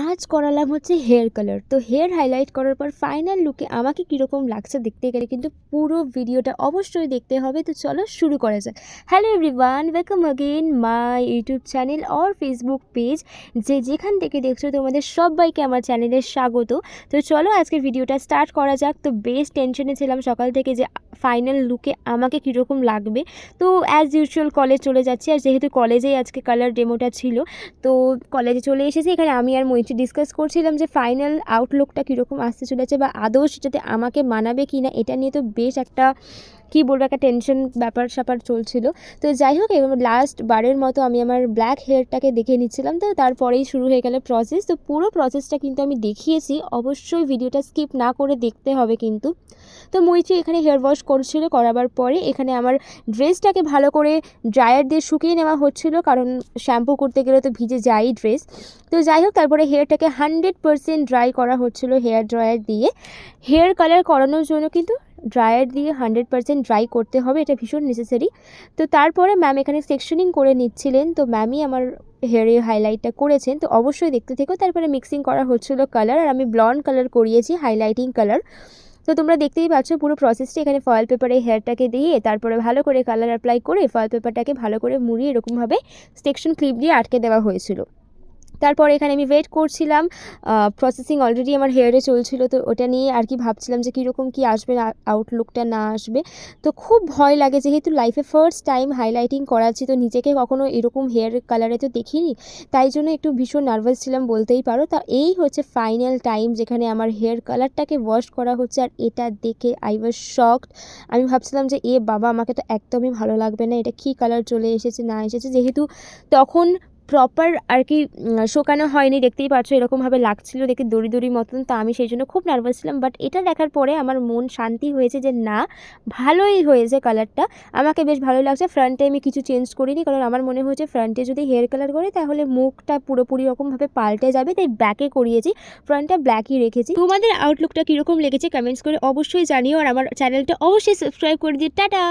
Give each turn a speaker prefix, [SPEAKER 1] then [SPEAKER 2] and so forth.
[SPEAKER 1] আজ করালাম হচ্ছে হেয়ার কালার। তো হেয়ার হাইলাইট করার পর ফাইনাল লুকে আমাকে কীরকম লাগছে দেখতে গেলে কিন্তু পুরো ভিডিওটা অবশ্যই দেখতে হবে। তো চলো শুরু করা যাক। Hello everyone, welcome again my YouTube channel or Facebook page. যেখান থেকে দেখছো তোমাদের সবাইকে আমার চ্যানেলে স্বাগত। তো চলো আজকের ভিডিওটা স্টার্ট করা যাক। তো বেশ টেনশনে ছিলাম সকাল থেকে যে ফাইনাল লুকে আমাকে কীরকম লাগবে। তো অ্যাজ ইউজুয়াল কলেজ চলে যাচ্ছি, আর যেহেতু কলেজেই আজকে কালার ডেমোটা ছিল তো কলেজে চলে এসেছি। এখানে আমি আর মৈত্রী ডিসকাস করছিলাম যে ফাইনাল আউটলুকটা কীরকম আসতে চলেছে বা আদৌ সেটাতে আমাকে মানাবে কি না, এটা নিয়ে তো বেশ একটা কী বলবো একটা টেনশন ব্যাপার স্যাপার চলছিল। তো যাই হোক, এবার লাস্ট বারের মতো আমি আমার ব্ল্যাক হেয়ারটাকে দেখে নিচ্ছিলাম। তো তারপরেই শুরু হয়ে গেল প্রসেস। তো পুরো প্রসেসটা কিন্তু আমি দেখিয়েছি, অবশ্যই ভিডিওটা স্কিপ না করে দেখতে হবে কিন্তু। তো মৈত্রী এখানে হেয়ার ওয়াশ করছিল, করাবার পরে এখানে আমার ড্রেসটাকে ভালো করে ড্রায়ার দিয়ে শুকিয়ে নেওয়া হচ্ছিল, কারণ শ্যাম্পু করতে গেলে তো ভিজে যায়ই ড্রেস। তো যাই হোক, তারপরে হেয়ারটাকে 100% ড্রাই করা হচ্ছিল হেয়ার ড্রায়ার দিয়ে। হেয়ার কালার করানোর জন্য কিন্তু ড্রায়ার দিয়ে 100% ড্রাই করতে হবে, এটা ভীষণ নেসেসারি। তো তারপরে ম্যাম এখানে সেকশনিং করে নিচ্ছিলেন, তো ম্যামই আমার হেয়ারে হাইলাইটটা করেছেন। তো অবশ্যই দেখতে থেকো। তারপরে মিক্সিং করা হচ্ছিল কালার, আর আমি ব্লন্ড কালার করিয়েছি, হাইলাইটিং কালার। তো তোমরা দেখতেই পাচ্ছ পুরো প্রসেসটা। এখানে ফয়েল পেপারে হেয়ারটাকে দিয়ে তারপরে ভালো করে কালার অ্যাপ্লাই করে ফয়েল পেপারটাকে ভালো করে মুড়িয়ে এরকমভাবে সেকশন ক্লিপ দিয়ে আটকে দেওয়া হয়েছিল। তারপর এখানে আমি ওয়েট করছিলাম, প্রসেসিং অলরেডি আমার হেয়ারে চলছিল। তো ওটা নিয়ে আর কি ভাবছিলাম যে কীরকম কী আসবে, আউটলুকটা না আসবে। তো খুব ভয় লাগে, যেহেতু লাইফে ফার্স্ট টাইম হাইলাইটিং করাচ্ছি, তো নিজেকে কখনো এরকম হেয়ার কালারে তো দেখিনি, তাই জন্য একটু ভীষণ নার্ভাস ছিলাম বলতেই পারো। তা এই হচ্ছে ফাইনাল টাইম যেখানে আমার হেয়ার কালারটাকে ওয়াশ করা হচ্ছে, আর এটা দেখে আই ওয়াজ শকড। আমি ভাবছিলাম যে বাবা, আমাকে তো একদমই ভালো লাগবে না, এটা কী কালার চলে এসেছে না এসেছে, যেহেতু তখন প্রপার আর কি শোকানো হয়নি। দেখতেই পাচ্ছ এরকমভাবে লাগছিল দেখে দড়ি দড়ি মতন। তো আমি সেই জন্য খুব নার্ভাস ছিলাম, বাট এটা দেখার পরে আমার মন শান্তি হয়েছে যে না, ভালোই হয়েছে কালারটা, আমাকে বেশ ভালো লাগছে। ফ্রন্টে আমি কিছু চেঞ্জ করিনি, কারণ আমার মনে হয়েছে ফ্রন্টে যদি হেয়ার কালার করে তাহলে মুখটা পুরোপুরি রকমভাবে পাল্টে যাবে, তাই ব্যাকে করিয়েছি, ফ্রন্টটা ব্ল্যাকই রেখেছি। তোমাদের আউটলুকটা কীরকম লেগেছে কমেন্টস করে অবশ্যই জানিও, আর আমার চ্যানেলটা অবশ্যই সাবস্ক্রাইব করে দিও। টাটা।